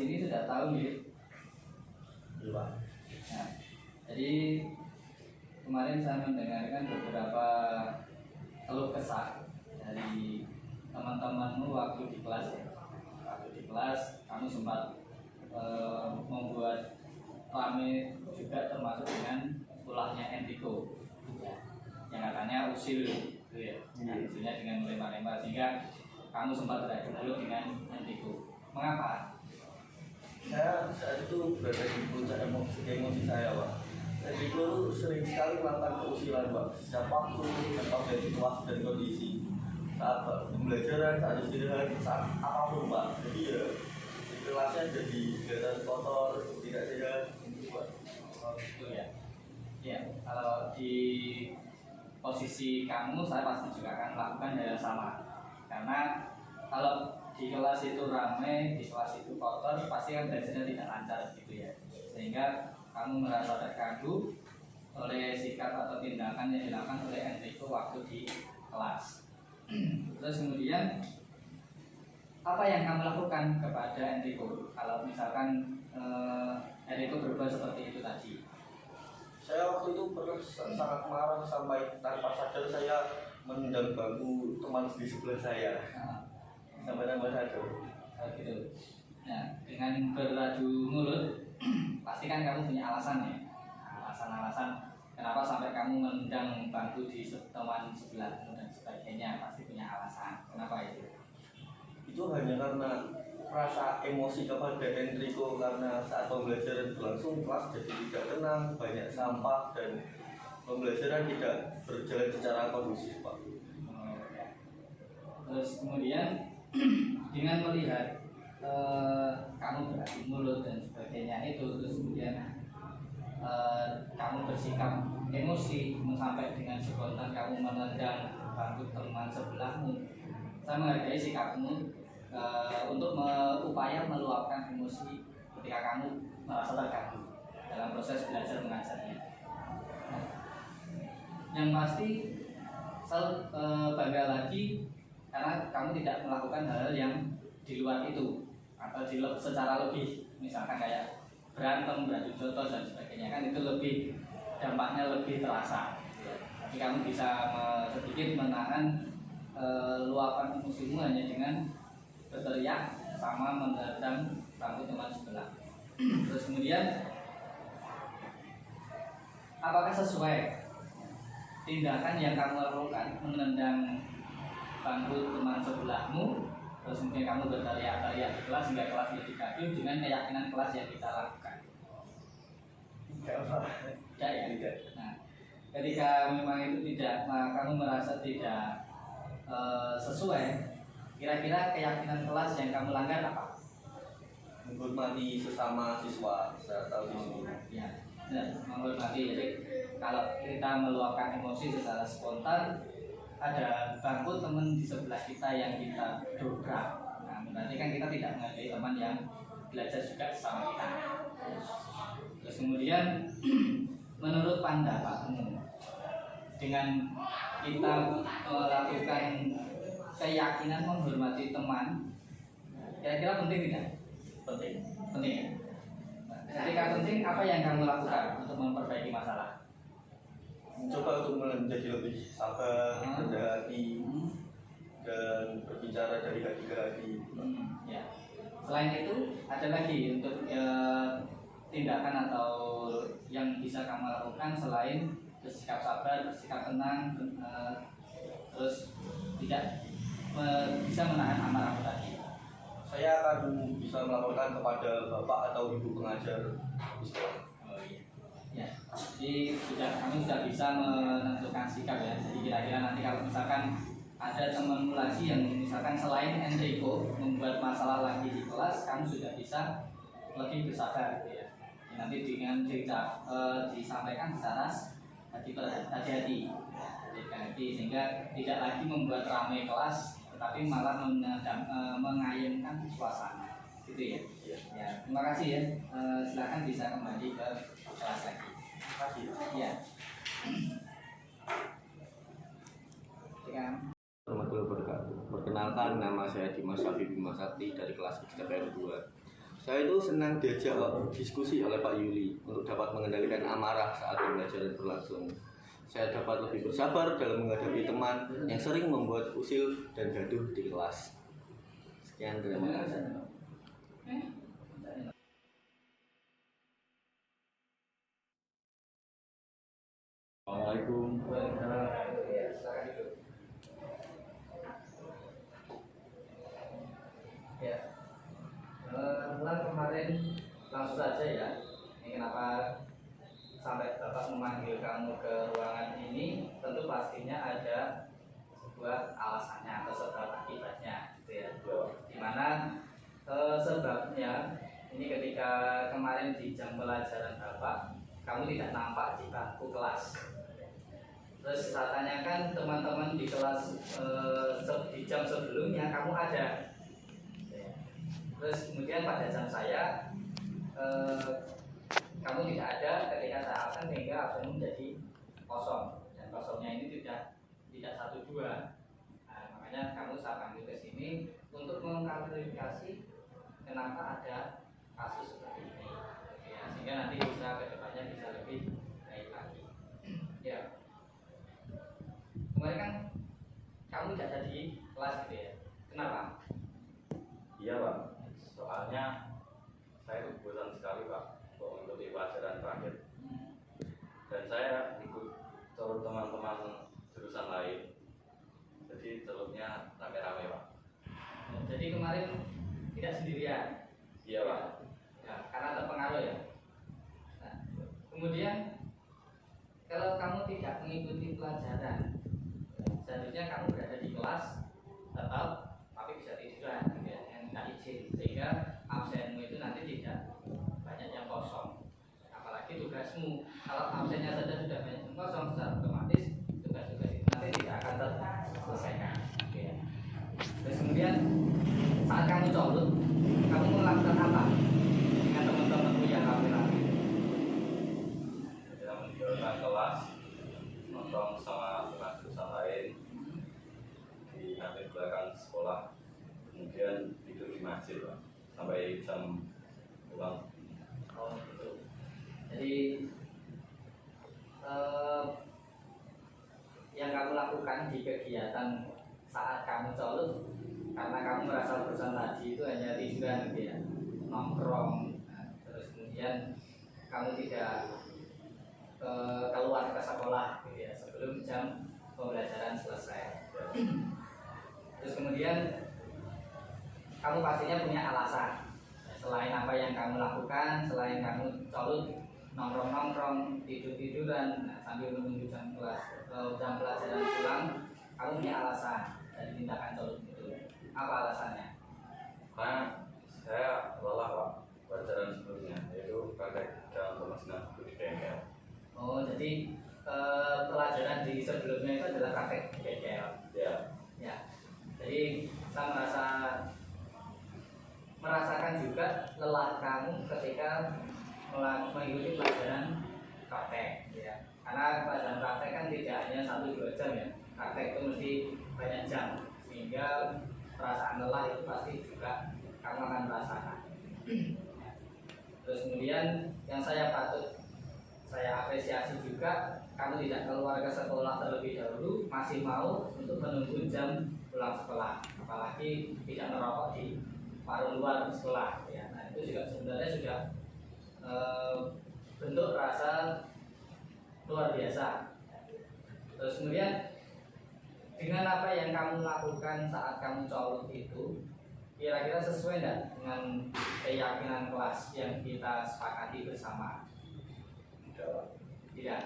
ini sudah tahu nih. Iya. Nah, jadi kemarin saya mendengarkan beberapa keluh kesah dari teman-temanmu waktu di kelas. Waktu di kelas kamu sempat membuat rame juga, termasuk dengan ulahnya Enrico, ya, yang katanya usil, gitu ya. Usilnya dengan melempar-lempar, sehingga kamu sempat beradu mulut dengan Enrico. Mengapa? Saya saat itu berada di puncak emosi saya, Pak. Enrico sering sekali melakukan keusilan, Pak. Setiap waktu, tanpa dari situasi dan kondisi, saat pembelajaran, saat istirahat, saat apapun, Pak. Jadi ya kelasnya jadi kelihatan kotor, tidak sehat, gitu, Pak. Oh, gitu ya. Ya, kalau di posisi kamu, saya pasti juga akan melakukan hal yang sama. Karena kalau di kelas itu ramai, di kelas itu kotor, pasti kan belajarnya tidak lancar, gitu ya. Sehingga kamu merasa terganggu oleh sikap atau tindakan yang dilakukan oleh Enrico waktu di kelas. Terus kemudian apa yang kamu lakukan kepada Enrico kalau misalkan Enrico berbuat seperti itu tadi? Saya waktu itu pernah sangat marah sampai tanpa sadar saya menendang bangku teman di sebelah saya. Sampai tanpa sadar. Gitu. Nah, dengan beradu mulut, pasti kan kamu punya alasan ya. Alasan-alasan kenapa sampai kamu menendang bangku di teman sebelahmu dan sebagainya, pasti punya alasan. Kenapa itu? Itu hanya karena rasa emosi kepada Enrico karena saat pembelajaran berlangsung kelas jadi tidak tenang, banyak sampah dan pembelajaran tidak berjalan secara kondusif, Pak. Terus kemudian dengan melihat kamu beradu mulut dan sebagainya itu, terus kemudian kamu bersikap emosi sampai dengan spontan kamu menendang bangku teman sebelahmu, saya menghargai sikapmu untuk upaya meluapkan emosi ketika kamu merasa terganggu dalam proses belajar mengajarnya. Yang pasti saya bangga lagi karena kamu tidak melakukan hal yang di luar itu atau secara lebih, misalkan kayak berantem, beradu jotos dan sebagainya, kan itu lebih dampaknya lebih terasa. Tapi kamu bisa sedikit menahan luapan emosimu hanya dengan berteriak sama menendang bangku teman sebelah. Terus kemudian apakah sesuai tindakan yang kamu lakukan menendang bangku teman sebelahmu, terus kemudian kamu berteriak-teriak di kelas hingga kelas menjadi gaduh dengan keyakinan kelas yang kita lakukan? Tidak ya? Tidak. Nah, ketika memang itu tidak, kamu merasa tidak sesuai, kira-kira keyakinan kelas yang kamu langgar apa? Menghormati sesama siswa atau siswa. Ya, menghormati. Jadi kalau kita meluapkan emosi secara spontan, ada bangku teman di sebelah kita yang kita dobrak, nah berarti kan kita tidak menghargai teman yang belajar juga sama kita. Terus kemudian menurut pendapatmu, dengan kita melakukan keyakinan menghormati teman, kira-kira penting tidak? Penting. Penting ya? Ketika penting, apa yang kamu lakukan untuk memperbaiki masalah? Mencoba untuk menjadi lebih sabar, rendah hati, dan berbicara dari hati ke hati. Ya. Selain itu, ada lagi untuk tindakan atau yang bisa kamu lakukan selain bersikap sabar, bersikap tenang, terus tidak bisa menahan amarah tadi? Saya akan bisa melaporkan kepada bapak atau ibu pengajar sekolah. Oh iya. Ya, jadi kami sudah bisa menentukan sikap ya. Jadi kira-kira nanti kalau misalkan ada temanmu lagi yang misalkan selain Enrico membuat masalah lagi di kelas, kamu sudah bisa lebih bersabar gitu ya. Nanti dengan disampaikan secara hati-hati, sehingga tidak lagi membuat ramai kelas, tetapi malah mengayunkan suasana, gitu ya. Ya, terima kasih ya. Silakan bisa kembali ke kelas lagi. Terima kasih. Ya. Warahmatullahi wabarakatuh. Perkenalkan, nama saya Dimas Safi Bima Sakti dari kelas 3 PN 2. Saya itu senang diajak diskusi oleh Pak Yuli untuk dapat mengendalikan amarah saat pembelajaran berlangsung. Saya dapat lebih bersabar dalam menghadapi teman yang sering membuat usil dan gaduh di kelas. Sekian, terima kasih. Assalamualaikum. Ya, bulan kemarin langsung saja ya. Ini kenapa sampai Bapak memanggil kamu ke ruangan ini? Tentu pastinya ada sebuah alasannya atau sebab akibatnya, gitu ya. Dimana sebabnya ini ketika kemarin di jam pelajaran Bapak, kamu tidak nampak di bangku kelas. Terus saya tanyakan teman-teman di kelas di jam sebelumnya kamu ada. Terus kemudian pada jam saya kamu tidak ada ketika saya absen sehingga absen menjadi kosong dan kosongnya ini tidak 1-2. Nah, makanya kamu saya panggil ke sini untuk mengklarifikasi kenapa ada kasus seperti ini ya, sehingga nanti bisa kedepannya bisa lebih baik lagi ya. Kemarin kan kamu tidak ada di kelas gitu ya, kenapa? Iya Pak, soalnya saya itu bosan sekali Pak untuk mengikuti pelajaran terakhir. Dan saya ikut turun teman-teman jurusan lain, jadi celupnya rame-rame Pak. Jadi kemarin tidak sendirian. Iya Pak. Ya, karena terpengaruh ya. Nah, kemudian kalau kamu tidak mengikuti pelajaran, seharusnya kamu berada di kelas tetap, tapi bisa tiduran, gitu ya, yang tidak izin, sehingga absenmu itu nanti tidak banyak yang kosong. Apalagi tugasmu, kalau absennya saja sudah banyak yang kosong, secara otomatis tugas-tugas itu nanti tidak akan terselesaikan. Gitu ya. Terus kemudian saat kamu colut, kamu melakukan apa dengan teman-temanmu yang rame-rame? Kita meninggalkan kelas, nongkrong sama teman jurusan lain di kantin belakang sekolah, kemudian tidur di masjid Pak, sampai jam pulang. Oh gitu. Jadi yang kamu lakukan di kegiatan saat kamu colut, karena kamu merasa bosan tadi itu hanya tiduran gitu ya, nongkrong. Nah, terus kemudian kamu tidak keluar ke sekolah gitu ya sebelum jam pembelajaran selesai. Terus kemudian kamu pastinya punya alasan selain apa yang kamu lakukan, selain kamu colut, nongkrong-nongkrong, tidur-tiduran, nah, sambil menunggu jam kelas jam pelajaran pulang, kamu punya alasan dari tindakan colut itu. Apa alasannya? Karena saya lelah Pak pelajaran sebelumnya, yaitu praktek dalam pemasinan di bengkel. Oh, jadi pelajaran di sebelumnya itu adalah praktek bengkel. Ya. Ya. Jadi saya merasakan juga lelah kamu ketika mengikuti pelajaran praktek, ya. Karena pelajaran praktek kan tidak hanya 1-2 jam ya. Praktek itu mesti banyak jam, sehingga perasaan lelah itu pasti juga kamu akan merasakan. Terus kemudian yang saya apresiasi juga, kamu tidak keluar ke sekolah terlebih dahulu, masih mau untuk menunggu jam pulang sekolah, apalagi tidak merokok di warung luar sekolah ya. Nah, itu juga sebenarnya sudah bentuk rasa luar biasa. Terus kemudian dengan apa yang kamu lakukan saat kamu colut itu, kira-kira sesuai tidak dengan keyakinan kelas yang kita sepakati bersama? Tidak.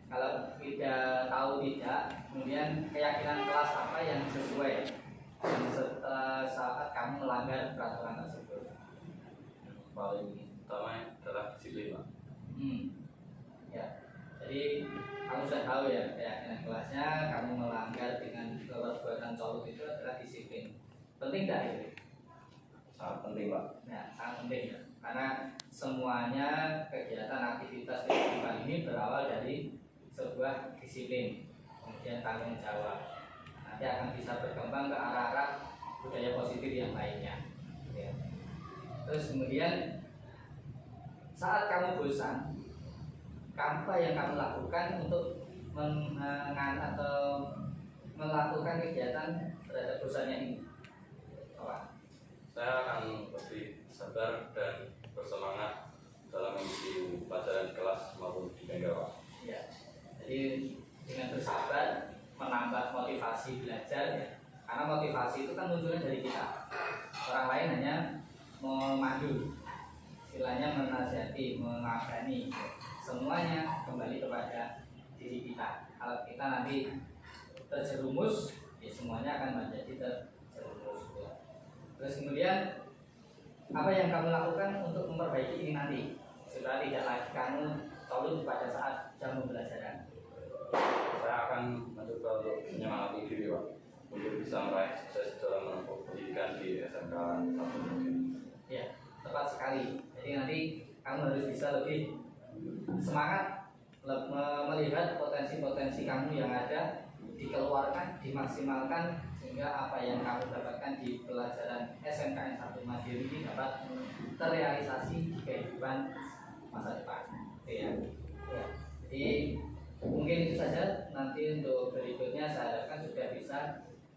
Kalau tidak tahu tidak, kemudian keyakinan kelas apa yang sesuai saat kamu melanggar peraturan tersebut? Paling utama adalah disiplin Pak. Ya. Jadi kamu sudah tahu ya keyakinan kelasnya, kamu melanggar dengan perbuatan colut itu adalah disiplin. Penting tidak itu? Sangat penting Pak. Ya, sangat penting ya. Karena semuanya kegiatan aktivitas kehidupan ini berawal dari sebuah disiplin, kemudian tanggung jawab. Nanti akan bisa berkembang ke arah-arah budaya positif yang lainnya. Ya. Terus kemudian saat kamu bosan, apa yang kamu lakukan untuk atau melakukan kegiatan terhadap bosannya ini? Apa? Saya akan lebih sabar dan bersemangat dalam mengikuti pelajaran kelas maupun di bengkel, Pak. Ya, jadi dengan bersabar menambah motivasi belajar ya. Karena motivasi itu kan munculnya dari kita. Orang lain hanya memandu, istilahnya menasihati, mengabani. Semuanya kembali kepada diri kita. Kalau kita nanti terjerumus, ya semuanya akan menjadi terjerumus. Terus kemudian apa yang kamu lakukan untuk memperbaiki ini nanti supaya tidak lagi kamu colok pada saat jam pembelajaran? Saya akan mencoba untuk menyemangati diri, Pak, untuk bisa meraih sukses dalam menempuh pendidikan di SMK 1 mungkin. Ya, tepat sekali. Jadi nanti kamu harus bisa lebih semangat melihat potensi-potensi kamu yang ada, dikeluarkan, dimaksimalkan, sehingga apa yang kamu dapatkan di pelajaran SMKN 1 Madiun ini dapat terrealisasi di kehidupan masa depan. Oke ya. Ya. Jadi mungkin itu saja. Nanti untuk berikutnya saya harapkan sudah bisa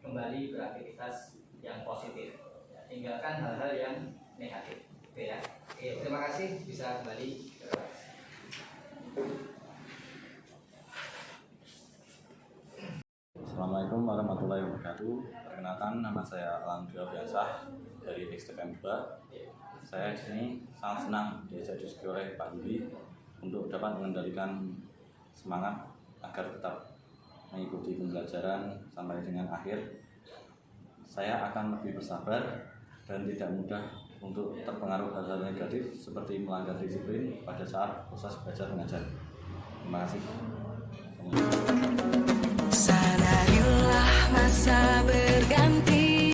kembali beraktivitas yang positif. Ya, tinggalkan hal-hal yang negatif. Oke ya. Oke, terima kasih, bisa kembali ke kelas. Assalamualaikum warahmatullahi wabarakatuh. Perkenalkan, nama saya Alam Biasa dari XTPM 2. Saya di sini sangat senang diajak diskusi oleh Pak Yudi untuk dapat mengendalikan semangat agar tetap mengikuti pembelajaran sampai dengan akhir. Saya akan lebih bersabar dan tidak mudah untuk terpengaruh hal-hal negatif seperti melanggar disiplin pada saat proses belajar mengajar. Terima kasih.